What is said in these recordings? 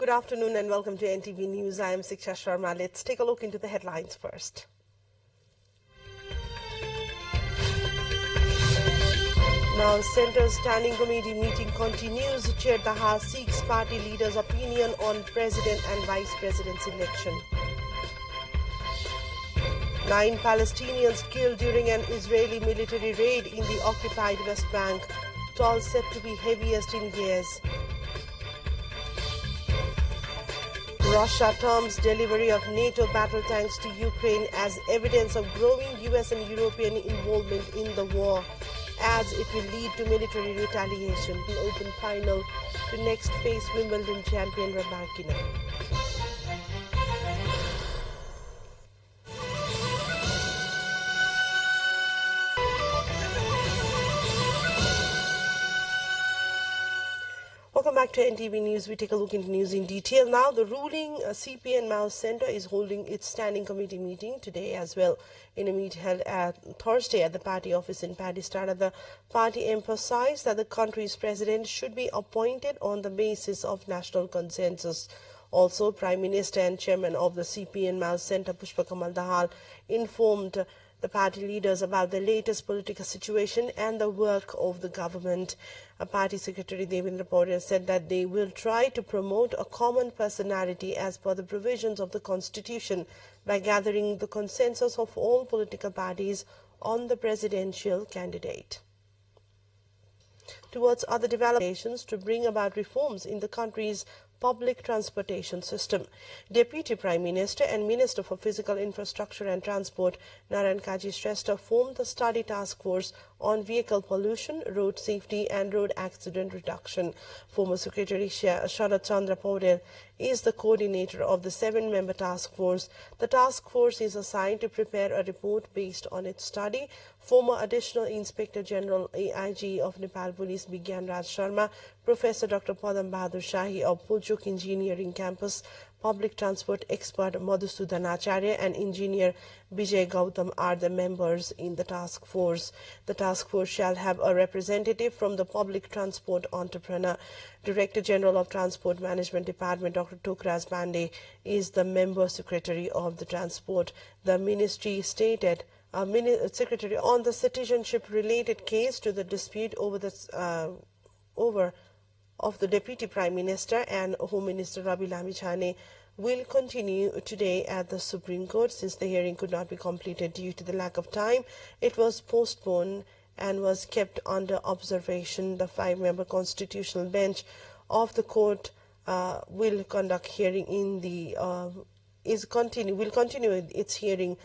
Good afternoon and welcome to NTV News. I am Siksha Sharma. Let's take a look into the headlines first. Now, Centre Standing Committee meeting continues. Chair Daha seeks party leaders' opinion on President and Vice President's election. 9 Palestinians killed during an Israeli military raid in the occupied West Bank. Toll said to be heaviest in years. Russia terms delivery of NATO battle tanks to Ukraine as evidence of growing US and European involvement in the war, as it will lead to military retaliation. The open final to next face Wimbledon champion Rabarkina. Welcome back to NTV News. We take a look into news in detail now. The ruling CPN Mao Centre is holding its standing committee meeting today as well. In a meet held at Thursday at the party office in Padistara, the party emphasized that the country's president should be appointed on the basis of national consensus. Also, Prime Minister and Chairman of the CPN Mao Centre, Pushpa Kamal Dahal, informed the party leaders about the latest political situation and the work of the government. A party secretary, Devendra Paurya, said that they will try to promote a common personality as per the provisions of the constitution by gathering the consensus of all political parties on the presidential candidate. Towards other developments to bring about reforms in the country's public transportation system. Deputy Prime Minister and Minister for Physical Infrastructure and Transport, Narayan Kaji Shrestha, formed the study task force on vehicle pollution, road safety and road accident reduction. Former Secretary Sharat Chandra Paudel is the coordinator of the 7-member task force. The task force is assigned to prepare a report based on its study. Former Additional Inspector General AIG of Nepal Police Bigyan Raj Sharma, Professor Dr. Padam Bahadur Shahi of Pulchuk Engineering Campus, public transport expert Madhusudan Acharya and engineer Vijay Gautam are the members in the task force. The task force shall have a representative from the public transport entrepreneur. Director General of Transport Management Department Dr. Tokraz Pandey is the member secretary of the transport. The ministry stated secretary on the citizenship related case to the dispute over the of the Deputy Prime Minister and Home Minister Rabi Lammichhane will continue today at the Supreme Court. Since the hearing could not be completed due to the lack of time, it was postponed and was kept under observation. The 5-member constitutional bench of the court will conduct hearing in the will continue its hearing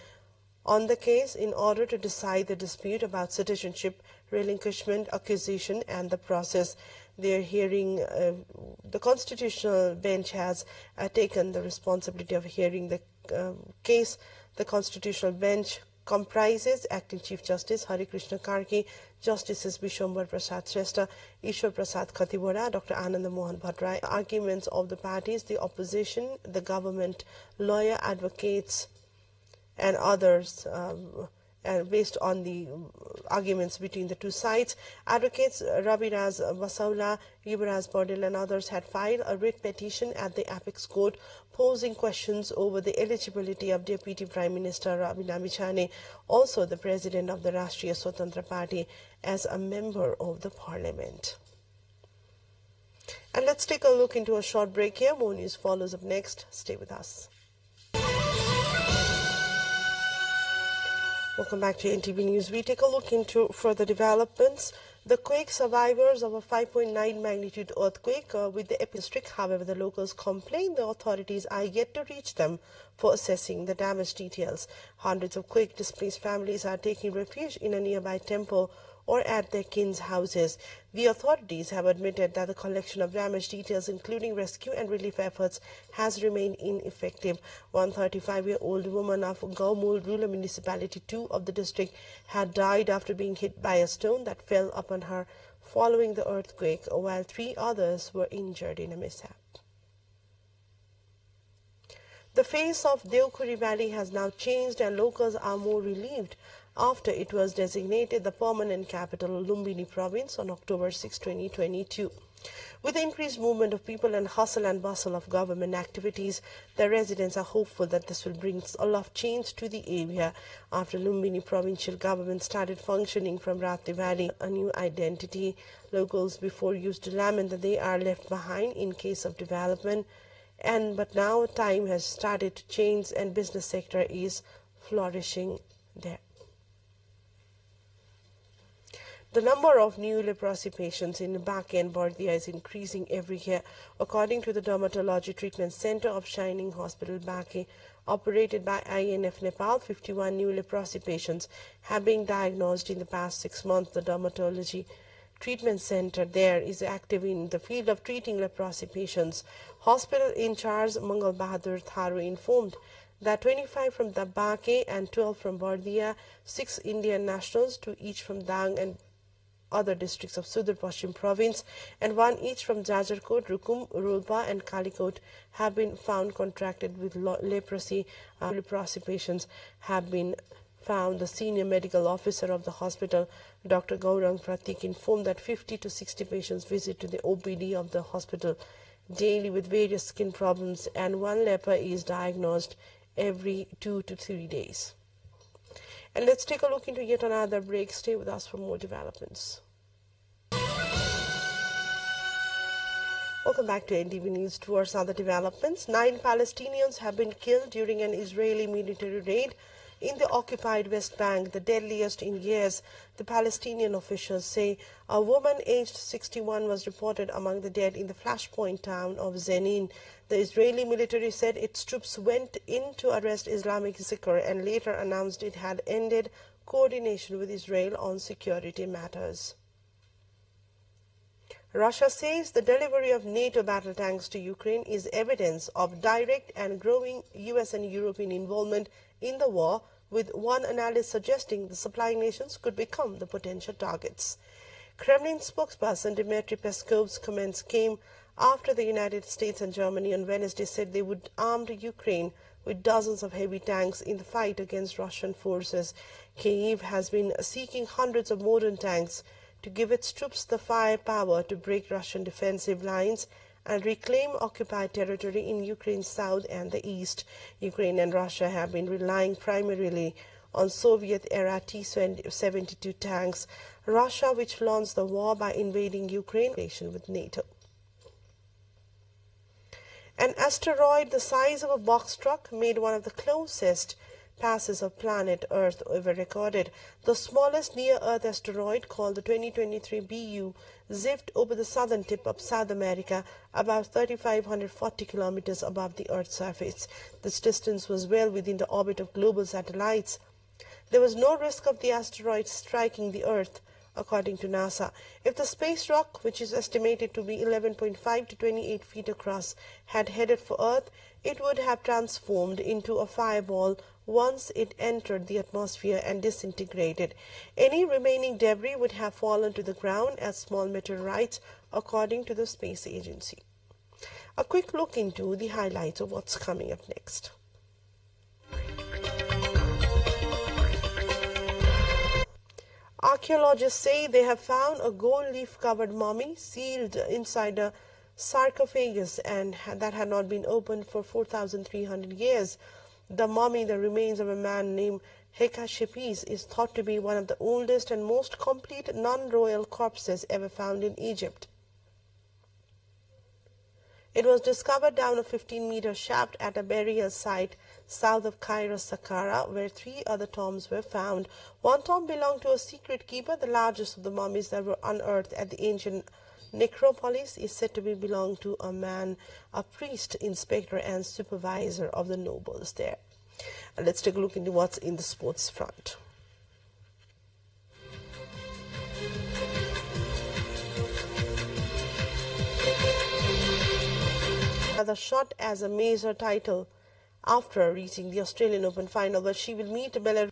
on the case in order to decide the dispute about citizenship, relinquishment, acquisition and the process. Their hearing, the constitutional bench has taken the responsibility of hearing the case. The constitutional bench comprises Acting Chief Justice Hari Krishna Karki, Justices Vishwambar Prasad Shrestha, Ishwar Prasad Khatibora, Dr. Anand Mohan Bhatrai. Arguments of the parties, the opposition, the government, lawyer, advocates and others, and based on the arguments between the two sides. Advocates Rabiraz Vasaula, Yuvraj Paudel and others had filed a writ petition at the Apex Court posing questions over the eligibility of Deputy Prime Minister Rabi Lammichhane, also the President of the Rashtriya Swatantra Party, as a member of the Parliament. And let's take a look into a short break here. More news follows up next. Stay with us. Welcome back to NTV News. We take a look into further developments. The quake survivors of a 5.9 magnitude earthquake with the epicenter. However, the locals complain the authorities are yet to reach them for assessing the damage details. Hundreds of quake-displaced families are taking refuge in a nearby temple or at their kin's houses. The authorities have admitted that the collection of damage details, including rescue and relief efforts, has remained ineffective. One 35-year-old woman of Gaumul Rural Municipality 2 of the district had died after being hit by a stone that fell upon her following the earthquake, while 3 others were injured in a mishap. The face of Deokhuri Valley has now changed and locals are more relieved after it was designated the permanent capital Lumbini Province on October 6, 2022. With the increased movement of people and hustle and bustle of government activities, the residents are hopeful that this will bring a lot of change to the area. After Lumbini provincial government started functioning from ntvithari, a new identity, locals before used to lament that they are left behind in case of development. But now time has started to change and business sector is flourishing there. The number of new leprosy patients in Baki and Bardea is increasing every year. According to the Dermatology Treatment Center of Shining Hospital Baki, operated by INF Nepal, 51 new leprosy patients have been diagnosed in the past 6 months. The Dermatology Treatment Center there is active in the field of treating leprosy patients. Hospital in charge Mangal Bahadur Tharu informed that 25 from the Baki and 12 from Bardea, 6 Indian nationals, 2 each from Dang and other districts of Sudar Pashchim Province, and 1 each from Jajarkot, Rukum, Rulpa and Kalikot have been found contracted with leprosy. Leprosy patients have been found. The senior medical officer of the hospital, Dr. Gaurang Pratik, informed that 50 to 60 patients visit to the OPD of the hospital daily with various skin problems, and 1 leper is diagnosed every 2 to 3 days. And let's take a look into yet another break. Stay with us for more developments. Welcome back to NTV News. Towards other developments, 9 Palestinians have been killed during an Israeli military raid in the occupied West Bank, the deadliest in years. The Palestinian officials say a woman aged 61 was reported among the dead in the flashpoint town of Zenin. The Israeli military said its troops went in to arrest Islamic seeker and later announced it had ended coordination with Israel on security matters. Russia says the delivery of NATO battle tanks to Ukraine is evidence of direct and growing US and European involvement in the war, with one analyst suggesting the supplying nations could become the potential targets. Kremlin spokesperson Dmitry Peskov's comments came after the United States and Germany on Wednesday said they would arm Ukraine with dozens of heavy tanks in the fight against Russian forces. Kyiv has been seeking hundreds of modern tanks to give its troops the firepower to break Russian defensive lines and reclaim occupied territory in Ukraine's south and the east. Ukraine and Russia have been relying primarily on Soviet-era T-72 tanks. Russia, which launched the war by invading Ukraine, with NATO. An asteroid the size of a box truck made one of the closest passes of planet Earth ever recorded. The smallest near-Earth asteroid, called the 2023 BU, zipped over the southern tip of South America, about 3,540 kilometers above the Earth's surface. This distance was well within the orbit of global satellites. There was no risk of the asteroid striking the Earth, according to NASA. If the space rock, which is estimated to be 11.5 to 28 feet across, had headed for Earth, it would have transformed into a fireball once it entered the atmosphere and disintegrated. Any remaining debris would have fallen to the ground as small meteorites, according to the space agency. A quick look into the highlights of what's coming up next. Archaeologists say they have found a gold leaf-covered mummy sealed inside a sarcophagus and that had not been opened for 4,300 years. The mummy, the remains of a man named Hekashepes, is thought to be one of the oldest and most complete non-royal corpses ever found in Egypt. It was discovered down a 15-meter shaft at a burial site south of Cairo, Saqqara, where 3 other tombs were found. One tomb belonged to a secret keeper. The largest of the mummies that were unearthed at the ancient necropolis is said to belong to a man, a priest, inspector and supervisor of the nobles there. And let's take a look into what's in the sports front. Another shot as a major title after reaching the Australian Open final, but she will meet Belarus.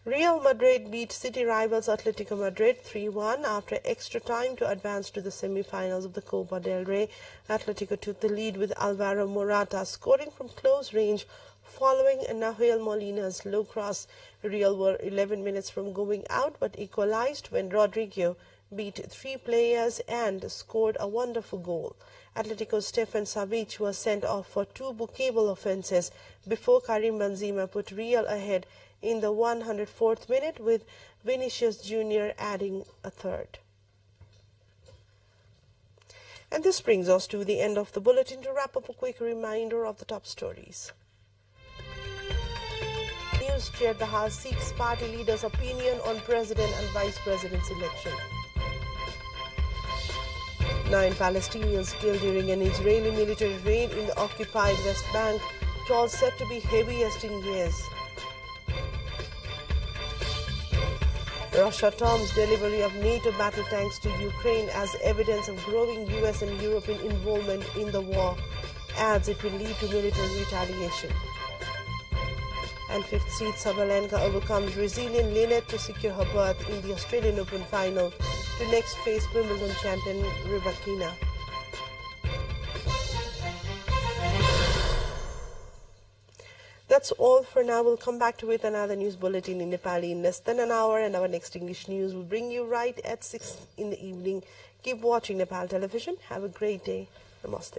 Real Madrid beat city rivals Atletico Madrid 3-1 after extra time to advance to the semi-finals of the Copa del Rey. Atletico took the lead with Alvaro Morata scoring from close range following Nahuel Molina's low cross. Real were 11 minutes from going out but equalized when Rodrigo beat 3 players and scored a wonderful goal. Atletico's Stefan Savic was sent off for 2 bookable offences before Karim Benzema put Real ahead in the 104th minute, with Vinicius Jr. adding a third. And this brings us to the end of the bulletin. To wrap up, a quick reminder of the top stories. News Chair Dahar seeks party leaders' opinion on President and Vice President's election. 9 Palestinians killed during an Israeli military raid in the occupied West Bank. Toll said to be heaviest in years. Russia terms delivery of NATO battle tanks to Ukraine as evidence of growing US and European involvement in the war. Adds it will lead to military retaliation. And 5th seed Sabalenka overcomes Brazilian Linette to secure her berth in the Australian Open final to next face Wimbledon champion Rybakina. That's all for now. We'll come back to with another news bulletin in Nepali in less than an hour, and our next English news will bring you right at 6 in the evening. Keep watching Nepal Television. Have a great day. Namaste.